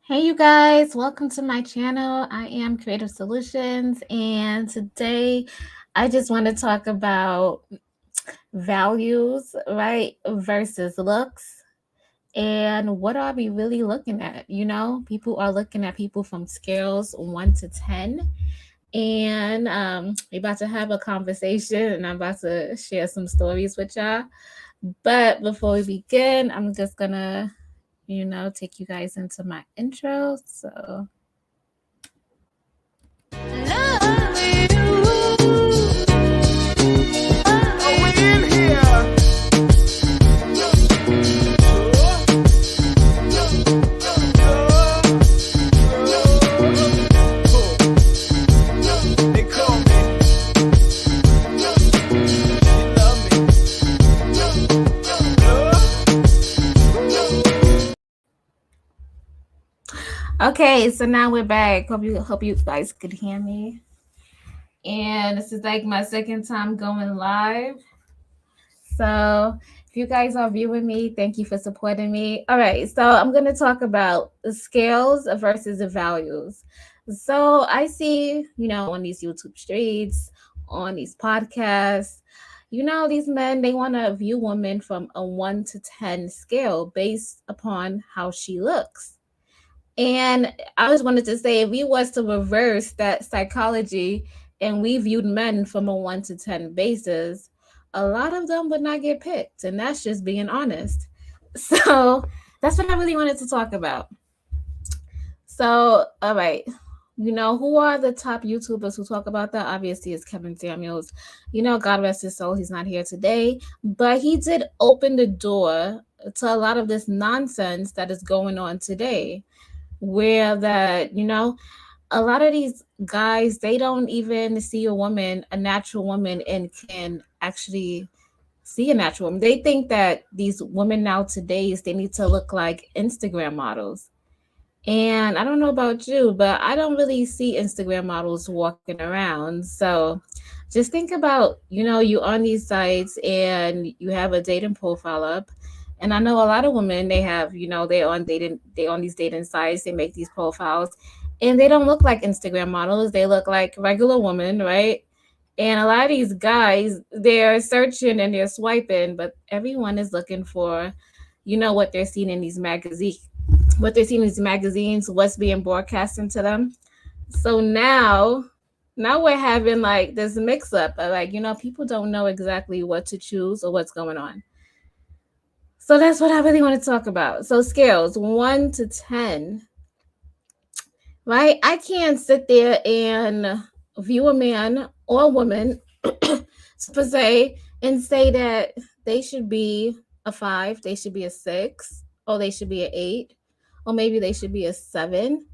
Hey, you guys, welcome to my channel. I am Creative Solutions, and today I just want to talk about values, right, versus looks. And what are we really looking at? People are looking at people from scales 1 to 10. And we're about to have a conversation, and I'm about to share some stories with y'all. But before we begin, I'm just gonna, take you guys into my intro. So Love you. Oh, we in here. They call me. They love me. okay, so now we're back. Hope you guys could hear me. And this is like my second time going live. So if you guys are viewing me, thank you for supporting me. All right, so I'm gonna talk about the scales versus the values. So I see, on these YouTube streets, on these podcasts, these men, they want to view women from a 1 to 10 scale based upon how she looks. And I just wanted to say, if we was to reverse that psychology and we viewed men from a 1 to 10 basis, a lot of them would not get picked. And that's just being honest. So that's what I really wanted to talk about. So, all right. Who are the top YouTubers who talk about that? Obviously, it's Kevin Samuels. God rest his soul, he's not here today. But he did open the door to a lot of this nonsense that is going on today, where that a lot of these guys, they don't even see a natural woman, and can actually see a natural woman. They think that these women now today's, they need to look like Instagram models. And I don't know about you, but I don't really see Instagram models walking around. So just think about, you on these sites and you have a dating profile up. And I know a lot of women, they have, they on these dating sites, they make these profiles, and they don't look like Instagram models. They look like regular women, right? And a lot of these guys, they're searching and they're swiping, but everyone is looking for, what they're seeing in these magazines, what's being broadcasted to them. So now we're having like this mix up of, like, people don't know exactly what to choose or what's going on. So that's what I really want to talk about. So scales 1 to 10, right? I can't sit there and view a man or a woman per se and say that they should be a 5, they should be a 6, or they should be an 8, or maybe they should be a 7.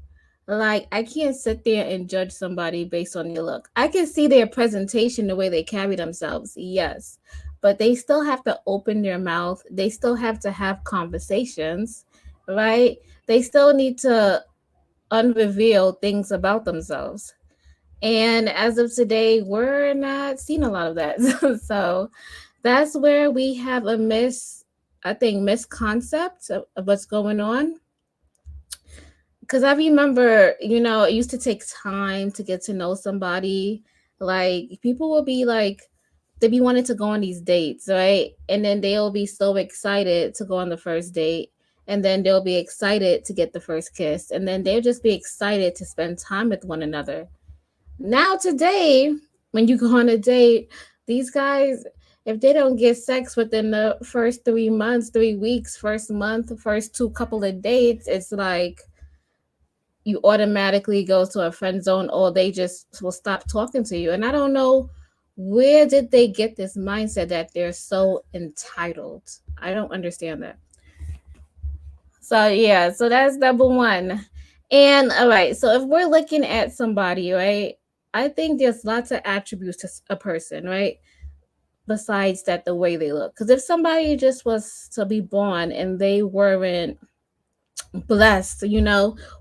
Like, I can't sit there and judge somebody based on their look. I can see their presentation, the way they carry themselves, yes, but they still have to open their mouth. They still have to have conversations, right? They still need to unreveal things about themselves. And as of today, we're not seeing a lot of that. So that's where we have I think, misconcept of what's going on. Because I remember, it used to take time to get to know somebody. Like, people will be like, they be wanting to go on these dates, right? And then they'll be so excited to go on the first date. And then they'll be excited to get the first kiss. And then they'll just be excited to spend time with one another. Now, today, when you go on a date, these guys, if they don't get sex within the first 3 months, 3 weeks, first month, first two couple of dates, it's like you automatically go to a friend zone, or they just will stop talking to you. And I don't know, where did they get this mindset that they're so entitled? I don't understand that. So yeah, so that's number one. And all right, so if we're looking at somebody, right, I think there's lots of attributes to a person, right? Besides that, the way they look. Because if somebody just was to be born and they weren't blessed,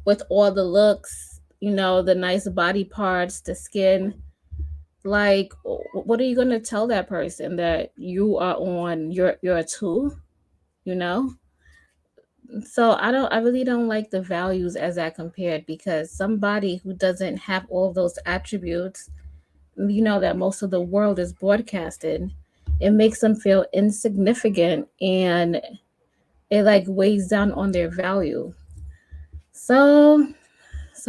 with all the looks, the nice body parts, the skin, like, what are you gonna tell that person, that you are on, you're a two, you know? So I really don't like the values as that compared, because somebody who doesn't have all of those attributes, that most of the world is broadcasted, it makes them feel insignificant, and it like weighs down on their value. So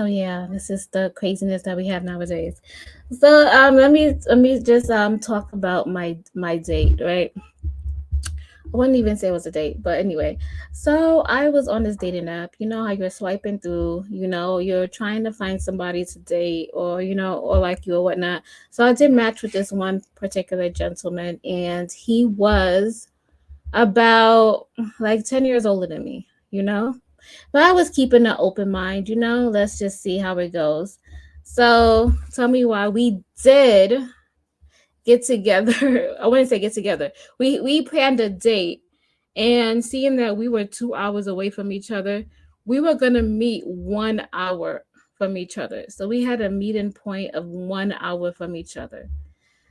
yeah, this is the craziness that we have nowadays. So let me just talk about my date, right? I wouldn't even say it was a date, but anyway. So I was on this dating app. You know how you're swiping through, you're trying to find somebody to date, or or like you or whatnot. So I did match with this one particular gentleman, and he was about like 10 years older than me, you know? But I was keeping an open mind, let's just see how it goes. So tell me why we did get together. I wouldn't say get together. We planned a date, and seeing that we were 2 hours away from each other, we were gonna meet 1 hour from each other. So we had a meeting point of 1 hour from each other.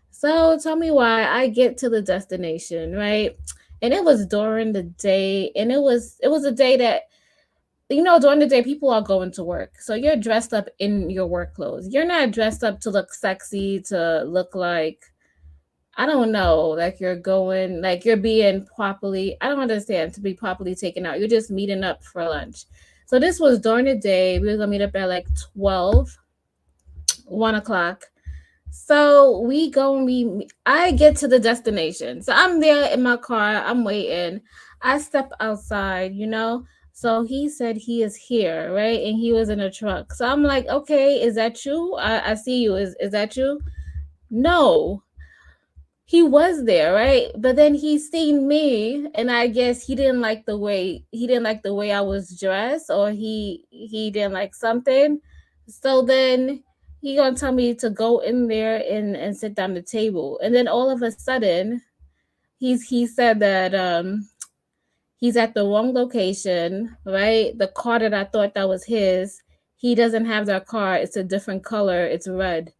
So tell me why I get to the destination, right? And it was during the day, and it was a day that, during the day people are going to work. So you're dressed up in your work clothes. You're not dressed up to look sexy, to look like, I don't know, like you're going, like you're being properly, I don't understand, to be properly taken out. You're just meeting up for lunch. So this was during the day. We were gonna meet up at like 12, 1 o'clock. So we go and I get to the destination. So I'm there in my car, I'm waiting. I step outside, So he said he is here, right? And he was in a truck. So I'm like, okay, is that you? I see you. Is that you? No, he was there, right? But then he seen me, and I guess he didn't like the way I was dressed, or he didn't like something. So then he gonna tell me to go in there and sit down at the table. And then all of a sudden, he said that he's at the wrong location, right? The car that I thought that was his, he doesn't have that car. It's a different color. It's red.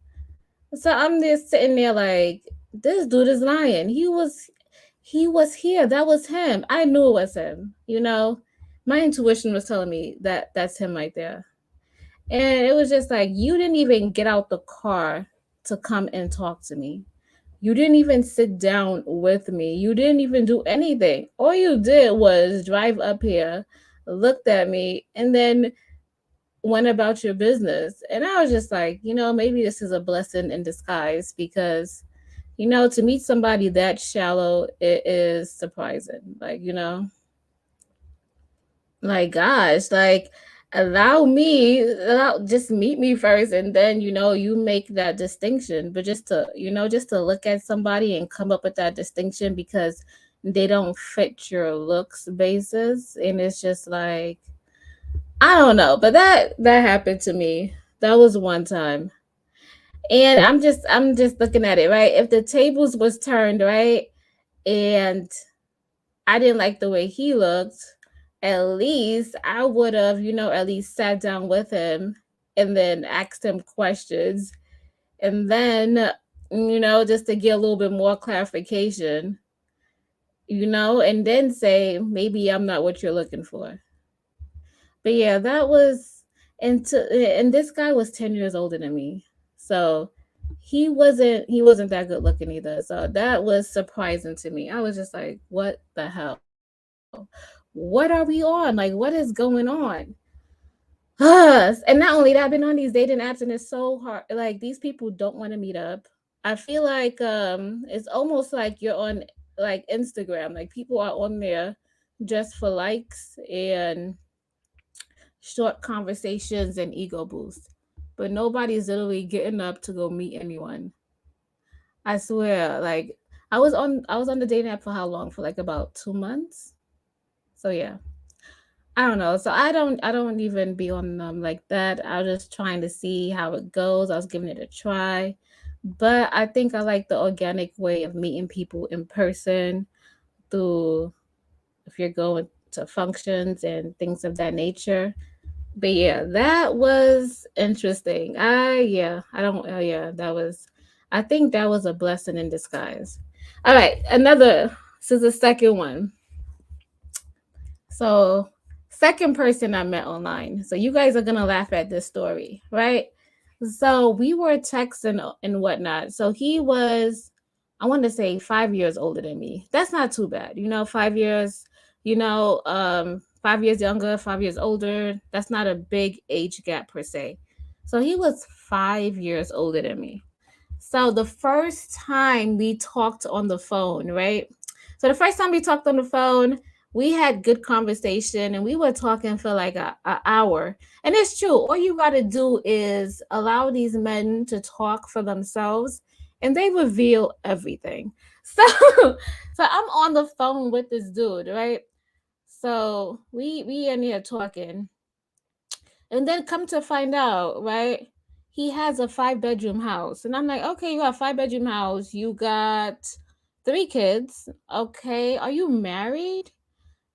So I'm just sitting there like, this dude is lying. He was here. That was him. I knew it was him. My intuition was telling me that that's him right there. And it was just like, you didn't even get out the car to come and talk to me. You didn't even sit down with me. You didn't even do anything. All you did was drive up here, looked at me, and then went about your business. And I was just like, maybe this is a blessing in disguise, because, to meet somebody that shallow, it is surprising. Like, gosh, like, just meet me first, and then, you make that distinction. But just to look at somebody and come up with that distinction because they don't fit your looks basis. And it's just like, I don't know, but that happened to me. That was one time. And I'm just looking at it, right? If the tables was turned, right, and I didn't like the way he looked, at least I would have, at least sat down with him and then asked him questions, and then, just to get a little bit more clarification, and then say, maybe I'm not what you're looking for. But yeah, that was, and this guy was 10 years older than me. So he wasn't that good looking either. So that was surprising to me. I was just like, what the hell? What are we on? Like, what is going on? And not only that, I've been on these dating apps, and it's so hard. Like, these people don't want to meet up. I feel like it's almost like you're on like Instagram. Like, people are on there just for likes and short conversations and ego boost. But nobody's literally getting up to go meet anyone. I swear, like, I was on the dating app for how long? For like about 2 months. So yeah. I don't know. So I don't even be on them like that. I was just trying to see how it goes. I was giving it a try. But I think I like the organic way of meeting people in person, through, if you're going to functions and things of that nature. But yeah, that was interesting. I don't, yeah, I think that was a blessing in disguise. All right, this is the second one. So Second person I met online. So you guys are gonna laugh at this story, right? So we were texting and whatnot. So he was, I want to say 5 years older than me. That's not too bad. 5 years, 5 years younger, 5 years older. That's not a big age gap per se. So he was 5 years older than me. So the first time we talked on the phone, right? So the first time we talked on the phone, we had good conversation and we were talking for like a hour. And it's true. All you got to do is allow these men to talk for themselves and they reveal everything. So so I'm on the phone with this dude, right? So we in here talking and then come to find out, right? He has a 5 bedroom house. And I'm like, okay, you got a 5 bedroom house. You got 3 kids. Okay. Are you married?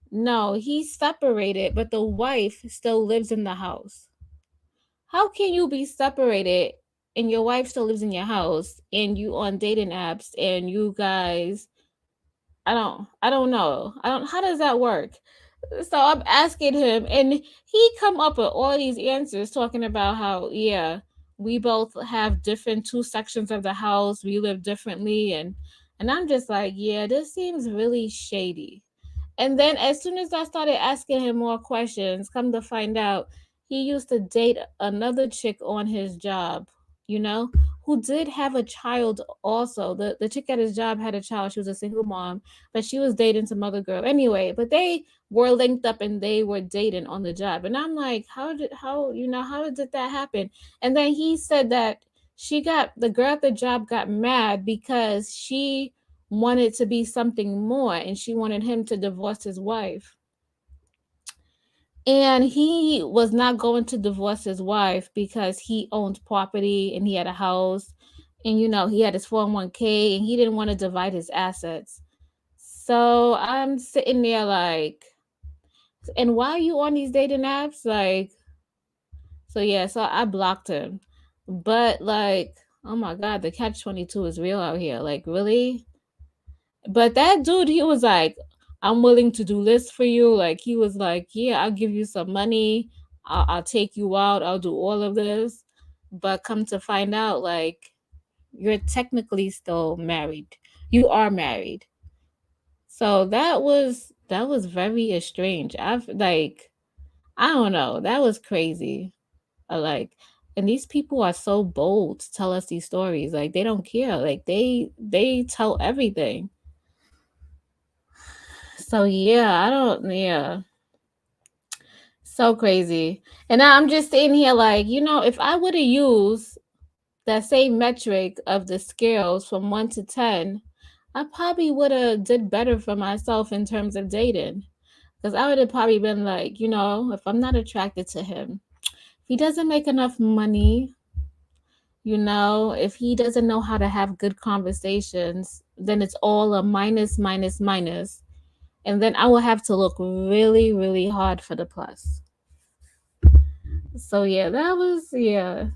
No, he's separated, but the wife still lives in the house. How can you be separated and your wife still lives in your house and you on dating apps and you guys I don't know. I don't how does that work? So I'm asking him and he come up with all these answers talking about how yeah, we both have different two sections of the house, we live differently and I'm just like, yeah, this seems really shady. And then as soon as I started asking him more questions, come to find out he used to date another chick on his job, you know, who did have a child also. The chick at his job had a child. She was a single mom, but she was dating some other girl. Anyway, but they were linked up and they were dating on the job. And I'm like, how did that happen? And then he said that the girl at the job got mad because she wanted to be something more and she wanted him to divorce his wife. And he was not going to divorce his wife because he owned property and he had a house and he had his 401k and he didn't want to divide his assets. So I'm sitting there like, and why are you on these dating apps? Like, so yeah, so I blocked him. But like, oh my God, the catch 22 is real out here. Like, really? But that dude, he was like, I'm willing to do this for you. Like, he was like, yeah, I'll give you some money. I'll take you out. I'll do all of this. But come to find out, like, you're technically still married. You are married. So that was very strange. I've like, I don't know. That was crazy. Like, and these people are so bold to tell us these stories. Like, they don't care. Like, they tell everything. So yeah, I don't yeah. So crazy. And now I'm just sitting here like, if I would have used that same metric of the scales from 1 to 10, I probably would have did better for myself in terms of dating. Cuz I would have probably been like, if I'm not attracted to him, if he doesn't make enough money, if he doesn't know how to have good conversations, then it's all a minus minus minus. And then I will have to look really, really hard for the plus. So yeah, that was yeah.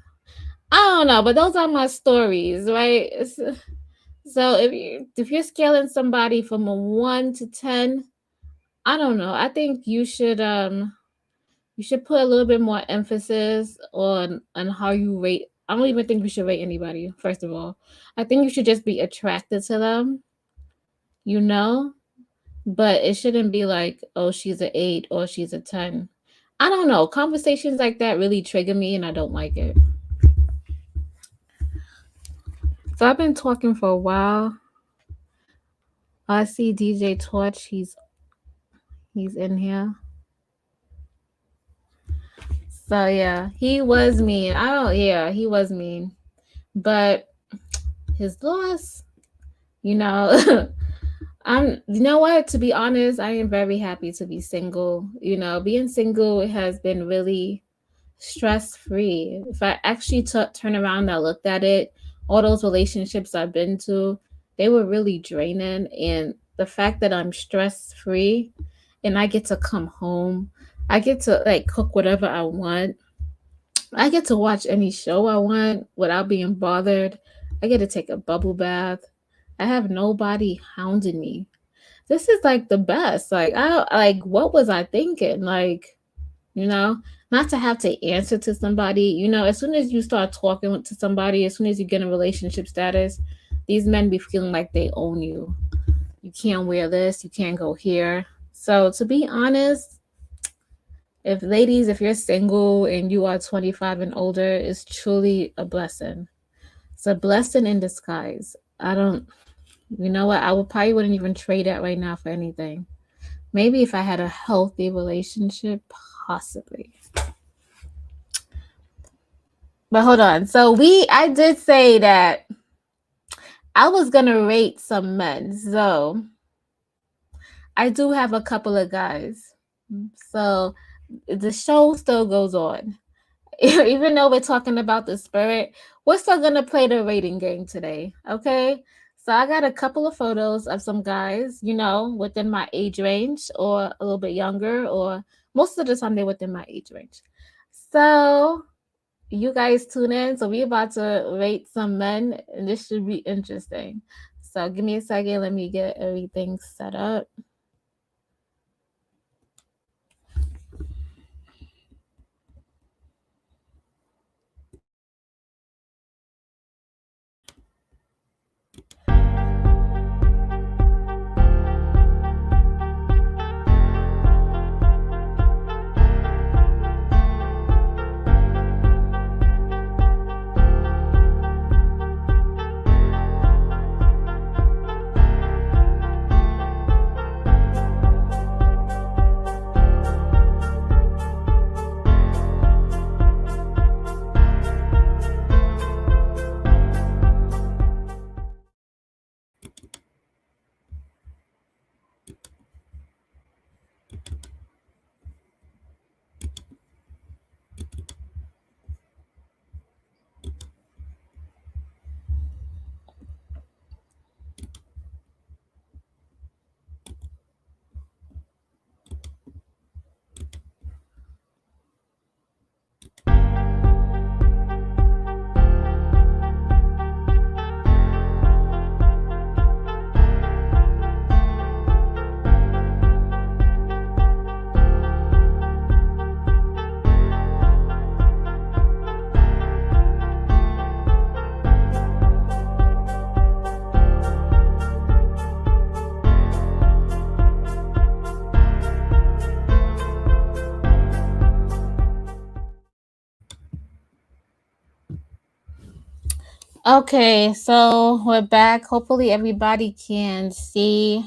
I don't know, but those are my stories, right? So if you're scaling somebody from a 1 to 10, I don't know. I think you should put a little bit more emphasis on how you rate. I don't even think you should rate anybody. First of all, I think you should just be attracted to them, you know. But it shouldn't be like, oh, she's a 8 or she's a 10. I don't know. Conversations like that really trigger me, and I don't like it. So I've been talking for a while. I see DJ Torch. He's in here. So yeah, he was mean. I don't. Yeah, he was mean. But his loss, you know, I'm. You know what? To be honest, I am very happy to be single. Being single has been really stress free. If I actually turn around and I looked at it, all those relationships I've been to, they were really draining. And the fact that I'm stress free and I get to come home, I get to like cook whatever I want. I get to watch any show I want without being bothered. I get to take a bubble bath. I have nobody hounding me. This is like the best. Like what was I thinking? Like you know, not to have to answer to somebody. As soon as you start talking to somebody, as soon as you get in relationship status, these men be feeling like they own you. You can't wear this, you can't go here. So, to be honest, if ladies, if you're single and you are 25 and older, it's truly a blessing. It's a blessing in disguise. I don't, you know what? I would probably wouldn't even trade that right now for anything. Maybe if I had a healthy relationship, possibly. But hold on. So I did say that I was gonna rate some men. So I do have a couple of guys. So the show still goes on. Even though we're talking about the spirit, we're still gonna play the rating game today. Okay. So I got a couple of photos of some guys, within my age range or a little bit younger, or most of the time they're within my age range. So you guys tune in. So we about to rate some men, and this should be interesting. So give me a second. Let me get everything set up. Okay, so we're back. Hopefully, everybody can see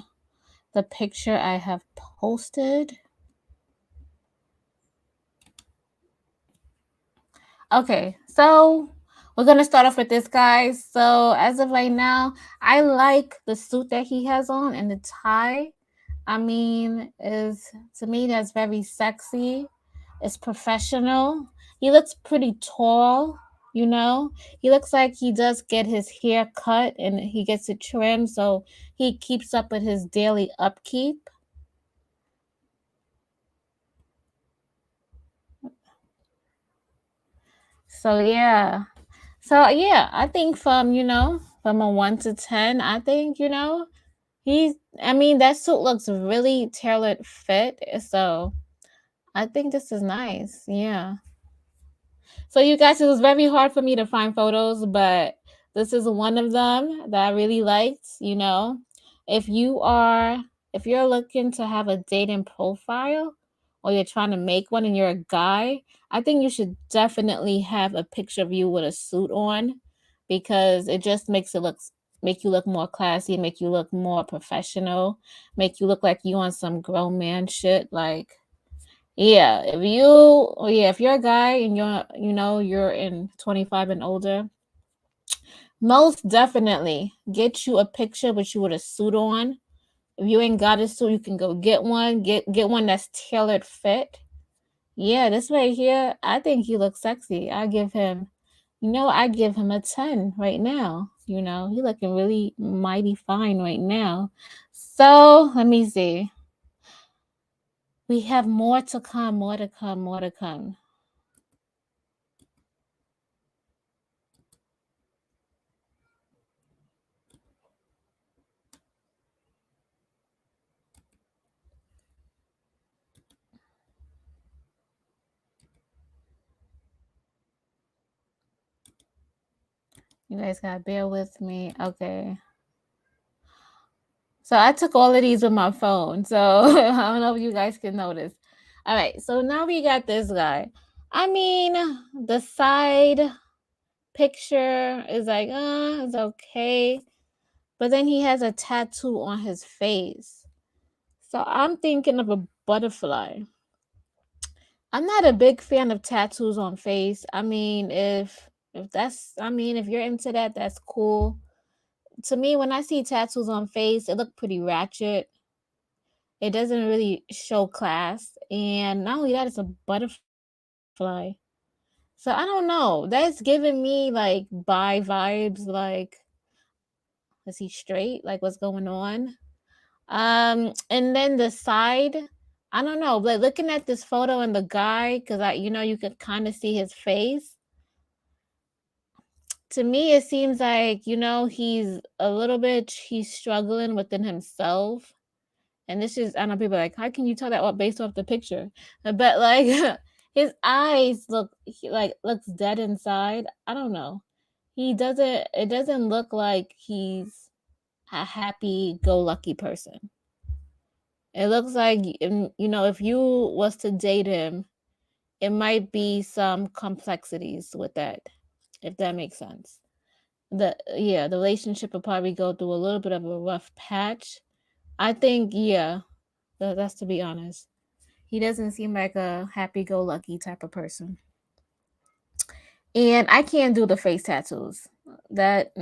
the picture I have posted. Okay, so we're gonna start off with this guy. So as of right now, I like the suit that he has on and the tie. I mean, is to me that's very sexy. It's professional. He looks pretty tall, you know. He looks like he does get his hair cut and he gets it trimmed, so he keeps up with his daily upkeep. So yeah. So yeah, I think from a 1 to 10, I think, I mean, that suit looks really tailored fit. So I think this is nice. Yeah. So you guys, it was very hard for me to find photos, but this is one of them that I really liked. If you are if you're looking to have a dating profile or you're trying to make one and you're a guy, I think you should definitely have a picture of you with a suit on because it just make you look more classy, make you look more professional, make you look like you on some grown man shit. Like, yeah, if you're a guy and you're in 25 and older, most definitely get you a picture with you with a suit on. If you ain't got a suit, you can go get one. Get one that's tailored fit. Yeah, this right here, I think he looks sexy. I give him a 10 right now. He looking really mighty fine right now. So let me see. We have more to come, more to come, more to come. You guys gotta bear with me. Okay. So I took all of these with my phone. So I don't know if you guys can notice. All right. So now we got this guy. I mean, the side picture is like, it's okay. But then he has a tattoo on his face. So I'm thinking of a butterfly. I'm not a big fan of tattoos on face. I mean, if that's I mean, if you're into that, that's cool. To me, when I see tattoos on face, it look pretty ratchet. It doesn't really show class. And not only that, it's a butterfly. So I don't know. That's giving me like bi vibes, like is he straight? Like what's going on? And then the side, I don't know, but looking at this photo and the guy, because you could kind of see his face. To me, it seems like, he's struggling within himself. And this is, I know people are like, how can you tell that based off the picture? But like, his eyes looks dead inside. I don't know. It doesn't look like he's a happy go lucky person. It looks like, if you was to date him, it might be some complexities with that, if that makes sense. The relationship will probably go through a little bit of a rough patch. I think, yeah, that's to be honest. He doesn't seem like a happy-go-lucky type of person. And I can't do the face tattoos. That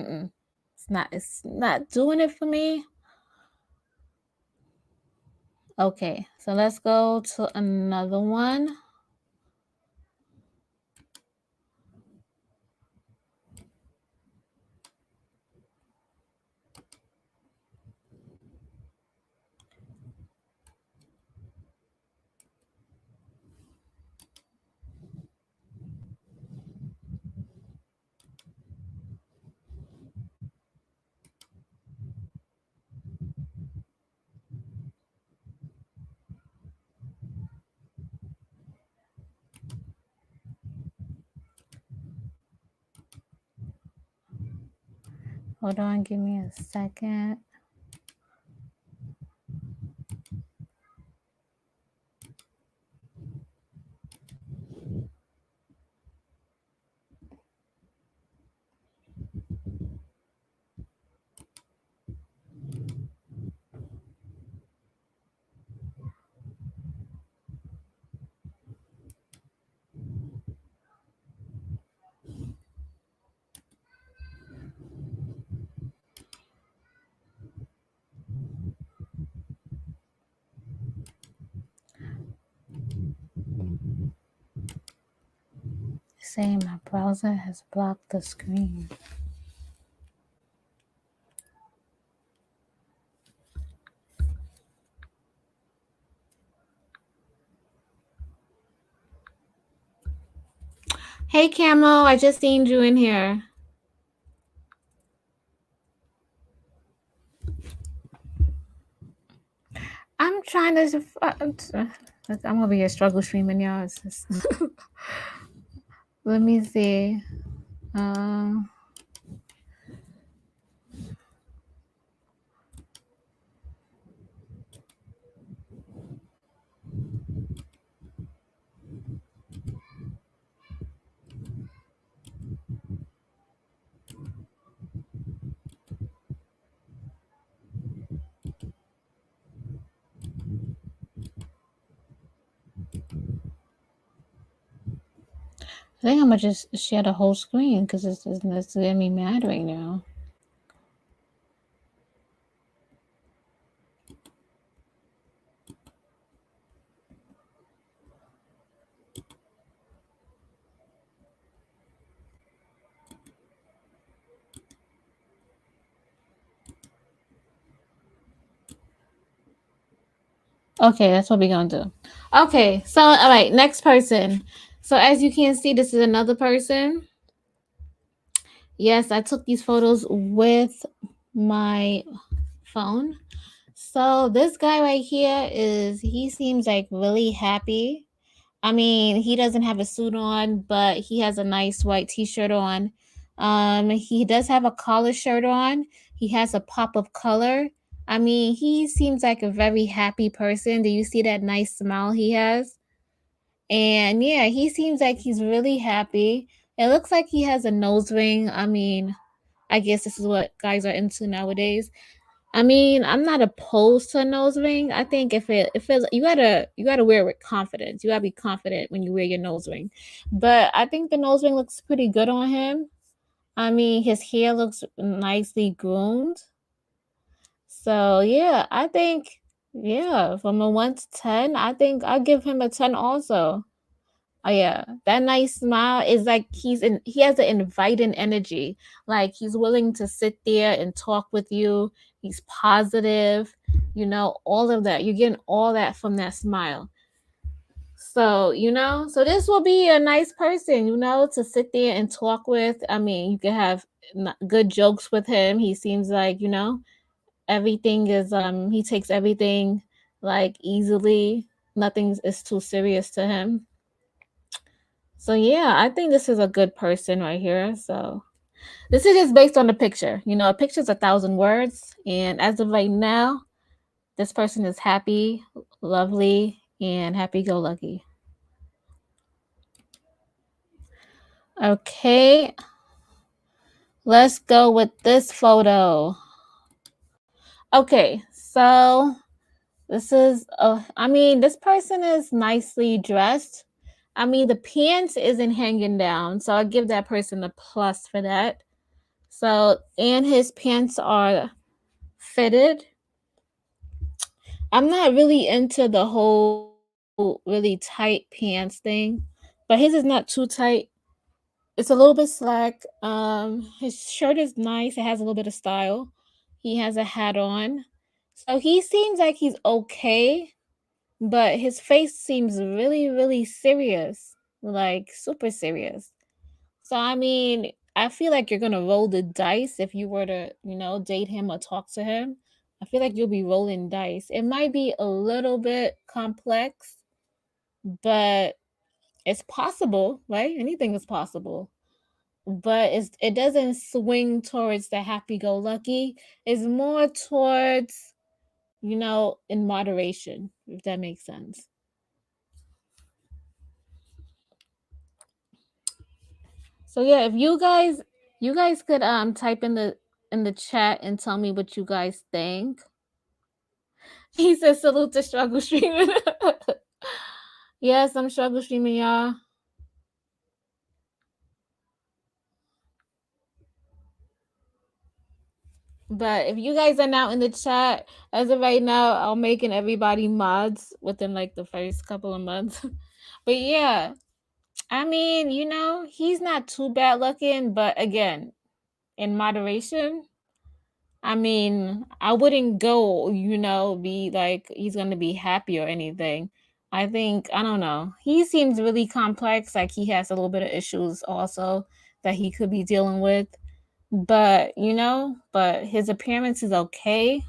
it's not doing it for me. Okay, so let's go to another one. Hold on, give me a second. Saying my browser has blocked the screen. Hey Camo, I just seen you in here. I'm trying to. I'm over here struggle streaming, y'all. Let me see. I think I'm gonna just share the whole screen because it's getting me mad right now. Okay, that's what we're gonna do. Okay, so all right, next person. So as you can see, this is another person. Yes, I took these photos with my phone. So this guy right here he seems like really happy. I mean, he doesn't have a suit on, but he has a nice white t-shirt on. He does have a collar shirt on. He has a pop of color. I mean, he seems like a very happy person. Do you see that nice smile he has? And yeah, he seems like he's really happy. It looks like he has a nose ring. I mean, I guess this is what guys are into nowadays. I mean, I'm not opposed to a nose ring. I think if it you gotta wear it with confidence. You gotta be confident when you wear your nose ring. But I think the nose ring looks pretty good on him. I mean, his hair looks nicely groomed. So yeah, I think yeah, from a 1 to 10, I think I'll give him a 10 also. Oh yeah, that nice smile is like he has an inviting energy. Like he's willing to sit there and talk with you. He's positive, all of that. You're getting all that from that smile. So, so this will be a nice person, to sit there and talk with. I mean, you can have good jokes with him. He seems like, everything is he takes everything like easily. Nothing is too serious to him. So yeah, I think this is a good person right here. So this is just based on the picture. A picture's 1,000 words, and as of right now, this person is happy, lovely, and happy-go-lucky. Okay, let's go with this photo. Okay, so this is, I mean, this person is nicely dressed. I mean, the pants isn't hanging down, so I give that person a plus for that. So, and his pants are fitted. I'm not really into the whole really tight pants thing, but his is not too tight. It's a little bit slack. His shirt is nice. It has a little bit of style. He has a hat on. So he seems like he's okay, but his face seems really, really serious, like super serious. So I mean, I feel like you're gonna roll the dice if you were to, date him or talk to him. I feel like you'll be rolling dice. It might be a little bit complex, but it's possible, right? Anything is possible. But it doesn't swing towards the happy go lucky. It's more towards, in moderation, if that makes sense. So yeah, if you guys could type in the chat and tell me what you guys think. He says salute to struggle streaming. Yes, I'm struggle streaming, y'all. But if you guys are now in the chat, as of right now, I'm making everybody mods within like the first couple of months. But yeah, I mean, he's not too bad looking, but again, in moderation. I mean, I wouldn't go, be like he's gonna be happy or anything. I think, I don't know. He seems really complex, like he has a little bit of issues also that he could be dealing with. But his appearance is okay.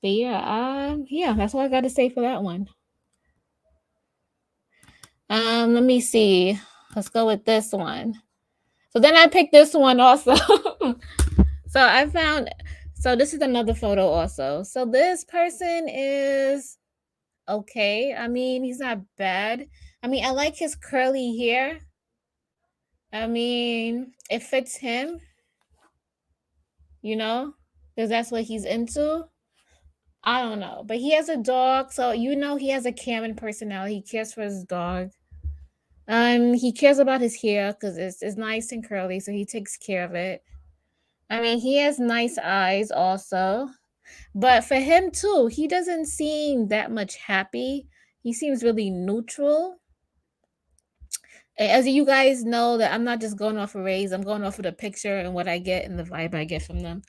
But yeah, that's all I got to say for that one. Let me see. Let's go with this one. So then I picked this one also. So I found, so this is another photo also. So this person is okay. I mean, he's not bad. I mean, I like his curly hair. I mean, it fits him, because that's what he's into. I don't know, but he has a dog, so he has a caring personality. He cares for his dog. He cares about his hair because it's nice and curly, so he takes care of it. I mean, he has nice eyes also. But for him too, he doesn't seem that much happy. He seems really neutral. As you guys know, that I'm not just going off of Rays, I'm going off of the picture and what I get and the vibe I get from them.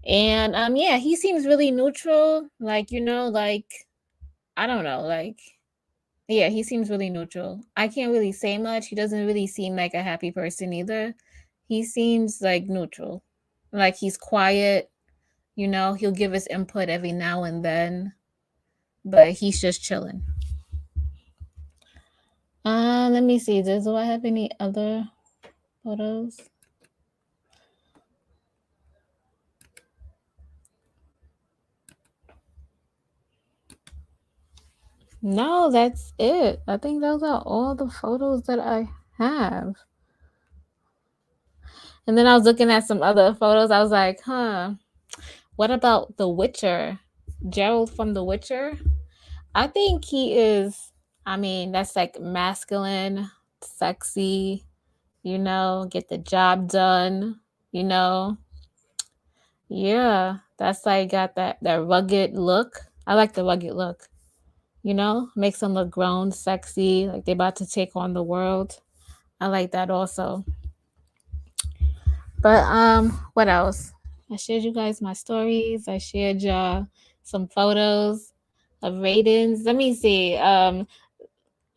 And yeah, he seems really neutral. Like, like I don't know, like yeah, he seems really neutral. I can't really say much. He doesn't really seem like a happy person either. He seems like neutral. Like he's quiet, he'll give his input every now and then, but he's just chilling. Let me see. Do I have any other? photos. No, that's it. I think those are all the photos that I have. And then I was looking at some other photos. I was like, what about The Witcher? Gerald from The Witcher? I think he is, I mean, that's like masculine, sexy, get the job done, you know. Yeah, that's like got that rugged look. I like the rugged look. Makes them look grown, sexy, like they about to take on the world. I like that also. But what else? I shared you guys my stories. I shared y'all some photos of ratings. Let me see. I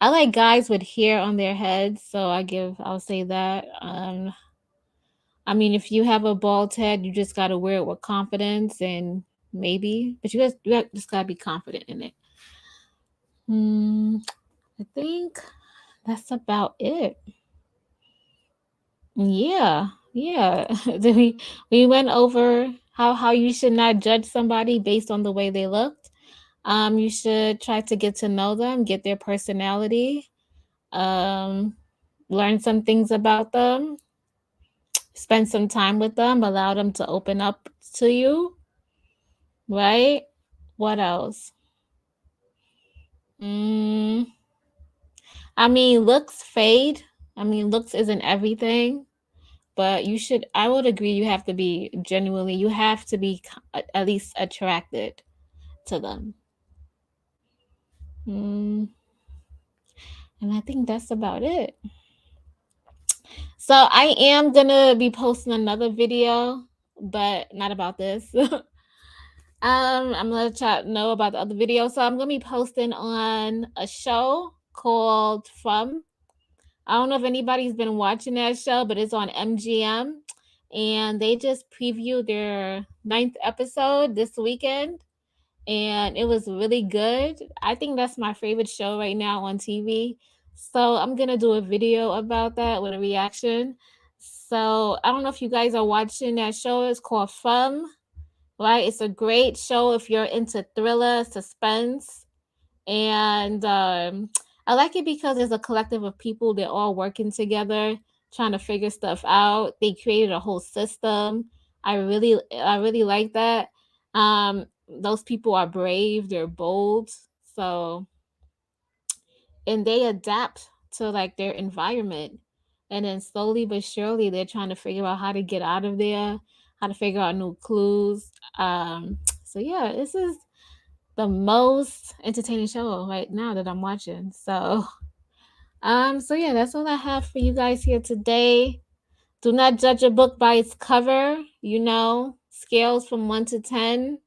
like guys with hair on their heads, so I'll say that. I mean, if you have a bald head, you just gotta wear it with confidence and maybe, but you just gotta be confident in it. I think that's about it. Yeah, yeah. We went over how you should not judge somebody based on the way they looked. You should try to get to know them, get their personality, um, learn some things about them, spend some time with them, allow them to open up to you, right? What else? Mm, I mean, looks fade. I mean, looks isn't everything, but I would agree, you have to be genuinely, you have to be at least attracted to them. Mm, and I think that's about it. So I am gonna be posting another video, but not about this. I'm gonna let y'all know about the other video. So I'm gonna be posting on a show called From. I don't know if anybody's been watching that show, but it's on MGM, and they just previewed their 9th episode this weekend, and it was really good. I think that's my favorite show right now on TV. So I'm gonna do a video about that with a reaction. So I don't know if you guys are watching that show. It's called From. Right, it's a great show if you're into thriller, suspense, and I like it because there's a collective of people. They're all working together, trying to figure stuff out. They created a whole system. I really like that. Those people are brave. They're bold. So, and they adapt to like their environment, and then slowly but surely they're trying to figure out how to get out of there, how to figure out new clues. So yeah, this is the most entertaining show right now that I'm watching. So yeah, that's all I have for you guys here today. Do not judge a book by its cover. Scales from 1 to 10.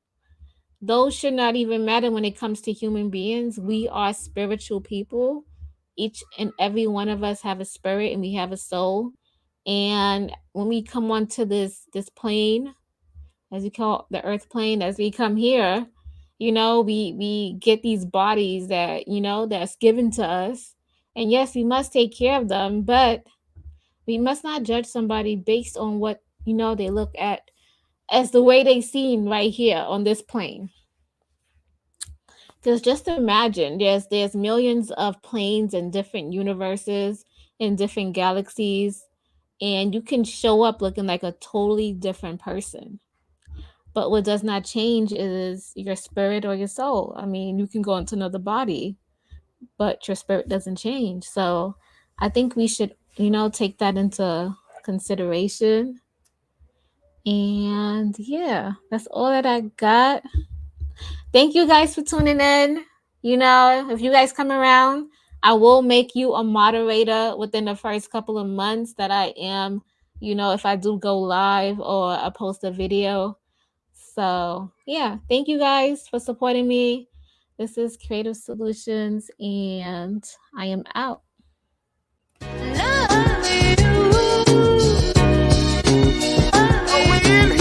Those should not even matter when it comes to human beings. We are spiritual people. Each and every one of us have a spirit and we have a soul. And when we come onto this plane, as we call the earth plane, as we come here, we get these bodies that's given to us. And yes, we must take care of them, but we must not judge somebody based on what they look at as the way they seem right here on this plane. Because just imagine, there's millions of planes in different universes, in different galaxies, and you can show up looking like a totally different person. But what does not change is your spirit or your soul. I mean, you can go into another body, but your spirit doesn't change. So I think we should, take that into consideration. And yeah, that's all that I got. Thank you guys for tuning in. If you guys come around, I will make you a moderator within the first couple of months that I am, if I do go live or I post a video. So yeah, thank you guys for supporting me. This is Creative Solutions, and I am out. Oh, we in